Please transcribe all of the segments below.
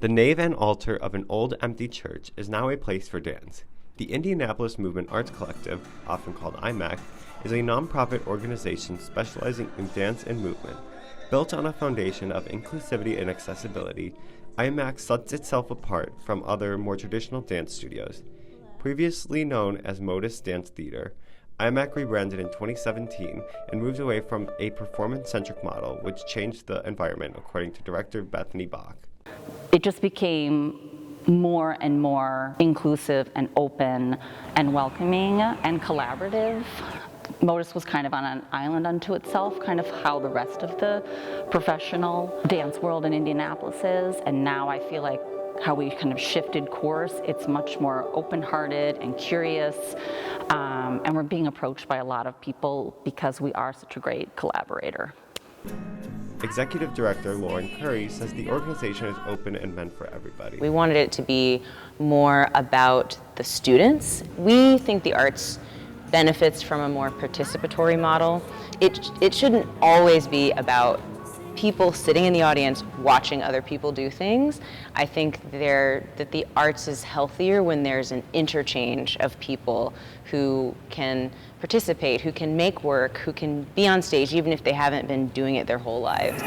The nave and altar of an old empty church is now a place for dance. The Indianapolis Movement Arts Collective, often called Imac, is a nonprofit organization specializing in dance and movement. Built on a foundation of inclusivity and accessibility, Imac sets itself apart from other, more traditional dance studios. Previously known as Modus Dance Theater, Imac rebranded in 2017 and moved away from a performance-centric model, which changed the environment, according to director Bethany Bach. It just became more and more inclusive and open and welcoming and collaborative. Modus was kind of on an island unto itself, kind of how the rest of the professional dance world in Indianapolis is, and now I feel like how we kind of shifted course. It's much more open-hearted and curious, and we're being approached by a lot of people because we are such a great collaborator. Executive Director Lauren Curry says the organization is open and meant for everybody. We wanted it to be more about the students. We think the arts benefits from a more participatory model. It shouldn't always be about people sitting in the audience watching other people do things. I think that the arts is healthier when there's an interchange of people who can participate, who can make work, who can be on stage even if they haven't been doing it their whole lives.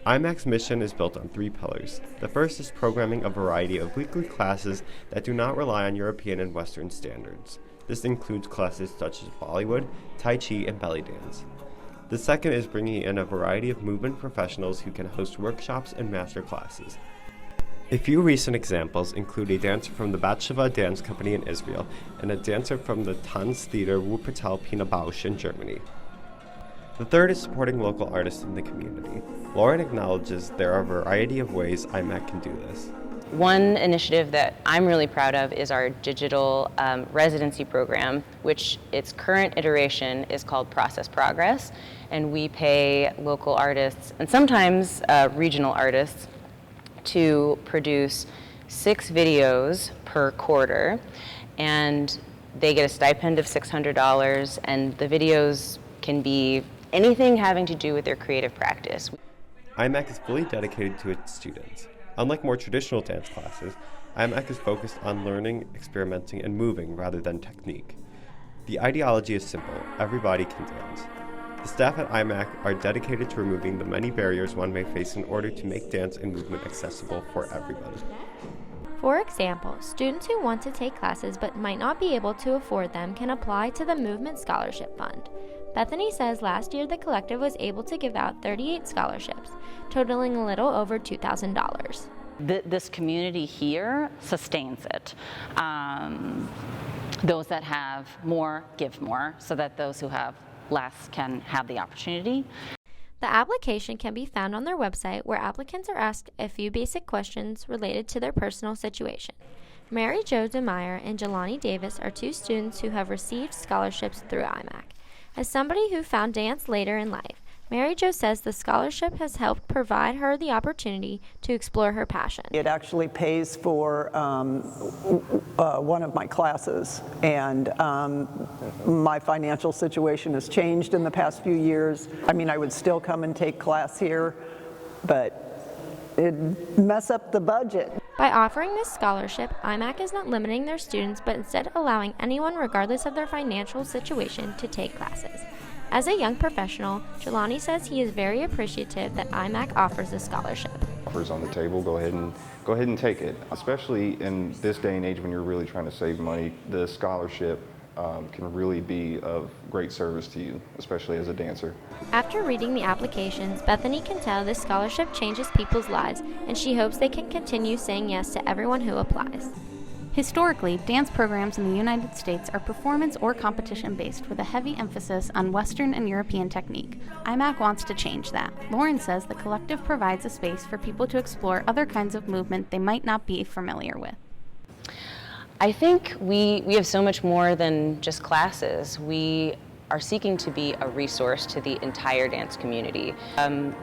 Imac's mission is built on 3 pillars. The first is programming a variety of weekly classes that do not rely on European and Western standards. This includes classes such as Bollywood, Tai Chi, and belly dance. The second is bringing in a variety of movement professionals who can host workshops and master classes. A few recent examples include a dancer from the Batsheva Dance Company in Israel and a dancer from the Tanz Theater Wuppertal Pina Bausch in Germany. The third is supporting local artists in the community. Lauren acknowledges there are a variety of ways Imac can do this. One initiative that I'm really proud of is our digital residency program, which its current iteration is called Process Progress, and we pay local artists and sometimes regional artists to produce 6 videos per quarter, and they get a stipend of $600, and the videos can be anything having to do with their creative practice. Imac is fully dedicated to its students. Unlike more traditional dance classes, Imac is focused on learning, experimenting, and moving rather than technique. The ideology is simple: everybody can dance. The staff at Imac are dedicated to removing the many barriers one may face in order to make dance and movement accessible for everybody. For example, students who want to take classes but might not be able to afford them can apply to the Movement Scholarship Fund. Bethany says last year the collective was able to give out 38 scholarships, totaling a little over $2,000. This community here sustains it. Those that have more give more, so that those who have less can have the opportunity. The application can be found on their website, where applicants are asked a few basic questions related to their personal situation. Mary Jo DeMeyer and Jelani Davis are 2 students who have received scholarships through Imac. As somebody who found dance later in life, Mary Jo says the scholarship has helped provide her the opportunity to explore her passion. It actually pays for one of my classes, and my financial situation has changed in the past few years. I mean, I would still come and take class here, but it'd mess up the budget. By offering this scholarship, Imac is not limiting their students, but instead allowing anyone, regardless of their financial situation, to take classes. As a young professional, Jelani says he is very appreciative that Imac offers a scholarship. Offers on the table, go ahead and take it. Especially in this day and age when you're really trying to save money, the scholarship can really be of great service to you, especially as a dancer. After reading the applications, Bethany can tell this scholarship changes people's lives, and she hopes they can continue saying yes to everyone who applies. Historically, dance programs in the United States are performance or competition-based with a heavy emphasis on Western and European technique. Imac wants to change that. Lauren says the collective provides a space for people to explore other kinds of movement they might not be familiar with. I think we have so much more than just classes. We are seeking to be a resource to the entire dance community.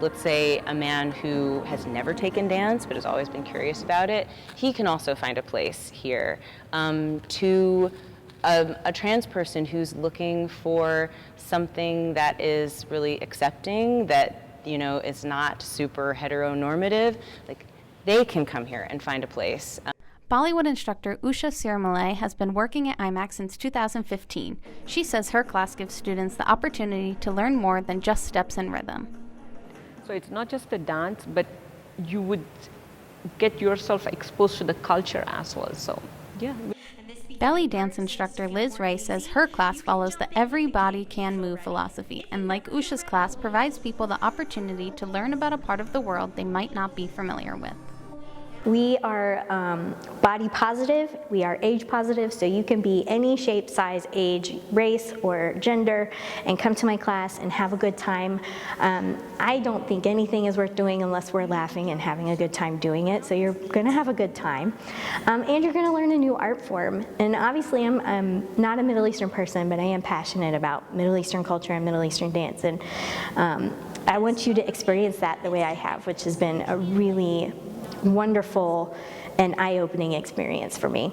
Let's say a man who has never taken dance but has always been curious about it, he can also find a place here. To a trans person who's looking for something that is really accepting, that it's not super heteronormative, like they can come here and find a place. Bollywood instructor Usha Siramalay has been working at Imac since 2015. She says her class gives students the opportunity to learn more than just steps and rhythm. So it's not just the dance, but you would get yourself exposed to the culture as well. So, yeah. Belly dance instructor Liz Ray says her class follows the every body can move philosophy, and like Usha's class, provides people the opportunity to learn about a part of the world they might not be familiar with. We are body positive, we are age positive, so you can be any shape, size, age, race, or gender and come to my class and have a good time. I don't think anything is worth doing unless we're laughing and having a good time doing it, so you're gonna have a good time. And you're gonna learn a new art form. And obviously I'm not a Middle Eastern person, but I am passionate about Middle Eastern culture and Middle Eastern dance. And I want you to experience that the way I have, which has been a really wonderful and eye-opening experience for me.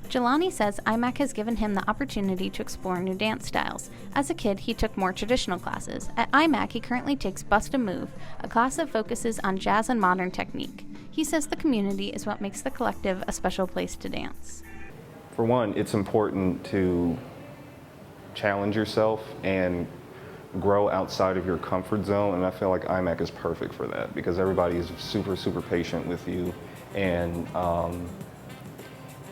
Jelani says Imac has given him the opportunity to explore new dance styles. As a kid, he took more traditional classes. At Imac, he currently takes Bust a Move, a class that focuses on jazz and modern technique. He says the community is what makes the collective a special place to dance. For one, it's important to challenge yourself and grow outside of your comfort zone, and I feel like Imac is perfect for that because everybody is super, super patient with you, and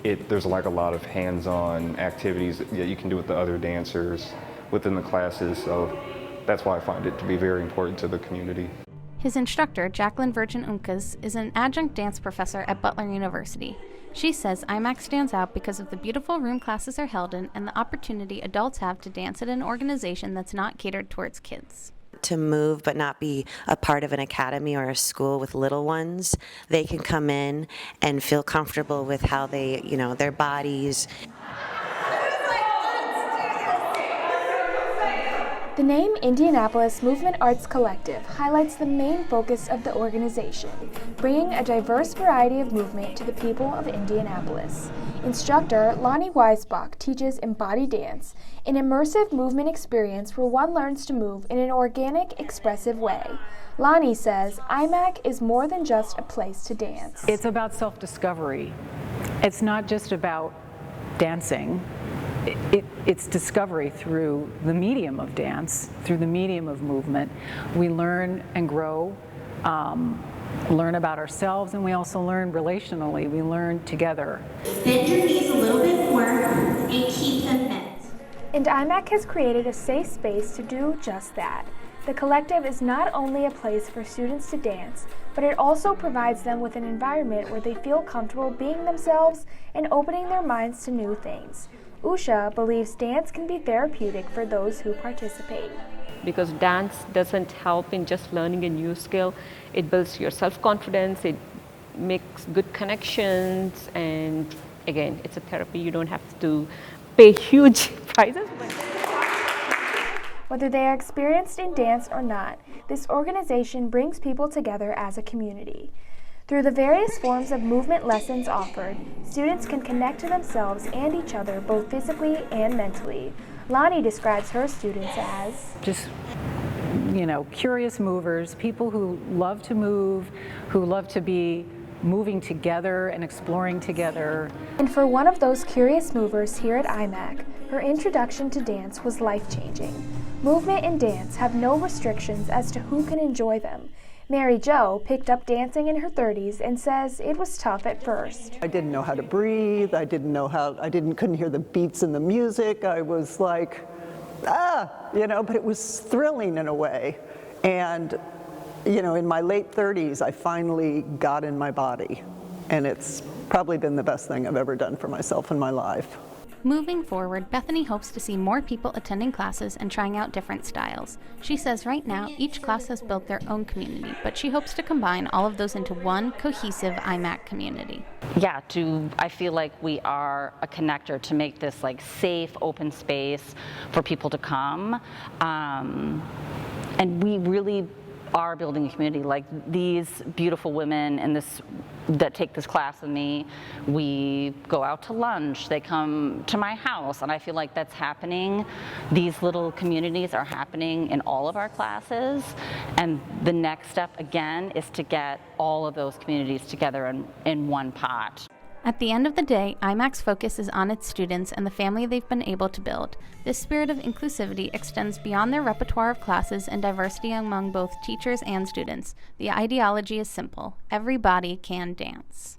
there's like a lot of hands-on activities that you can do with the other dancers within the classes, so that's why I find it to be very important to the community. His instructor, Jacqueline Virgin Uncas, is an adjunct dance professor at Butler University. She says Imac stands out because of the beautiful room classes are held in and the opportunity adults have to dance at an organization that's not catered towards kids. To move but not be a part of an academy or a school with little ones, they can come in and feel comfortable with how they, their bodies. The name Indianapolis Movement Arts Collective highlights the main focus of the organization, bringing a diverse variety of movement to the people of Indianapolis. Instructor Lonnie Weisbach teaches embodied dance, an immersive movement experience where one learns to move in an organic, expressive way. Lonnie says Imac is more than just a place to dance. It's about self-discovery. It's not just about dancing. It's discovery through the medium of dance, through the medium of movement. We learn and grow, learn about ourselves, and we also learn relationally. We learn together. Bend your knees a little bit more and keep them bent. And Imac has created a safe space to do just that. The collective is not only a place for students to dance, but it also provides them with an environment where they feel comfortable being themselves and opening their minds to new things. Usha believes dance can be therapeutic for those who participate. Because dance doesn't help in just learning a new skill. It builds your self-confidence, it makes good connections, and again, it's a therapy. You don't have to pay huge prices. Whether they are experienced in dance or not, this organization brings people together as a community. Through the various forms of movement lessons offered, students can connect to themselves and each other both physically and mentally. Lonnie describes her students as just, curious movers, people who love to move, who love to be moving together and exploring together. And for one of those curious movers here at Imac, her introduction to dance was life-changing. Movement and dance have no restrictions as to who can enjoy them. Mary Jo picked up dancing in her 30s and says it was tough at first. I didn't know how to breathe. Couldn't hear the beats in the music. I was like, but it was thrilling in a way. And, in my late 30s, I finally got in my body. And it's probably been the best thing I've ever done for myself in my life. Moving forward, Bethany hopes to see more people attending classes and trying out different styles. She says right now, each class has built their own community, but she hopes to combine all of those into one cohesive Imac community. Yeah, I feel like we are a connector to make this safe, open space for people to come. And we really are building a community. Like these beautiful women in this that take this class with me, we go out to lunch, they come to my house, and I feel like that's happening. These little communities are happening in all of our classes, and the next step again is to get all of those communities together in one pot. At the end of the day, Imac's focus is on its students and the family they've been able to build. This spirit of inclusivity extends beyond their repertoire of classes and diversity among both teachers and students. The ideology is simple: everybody can dance.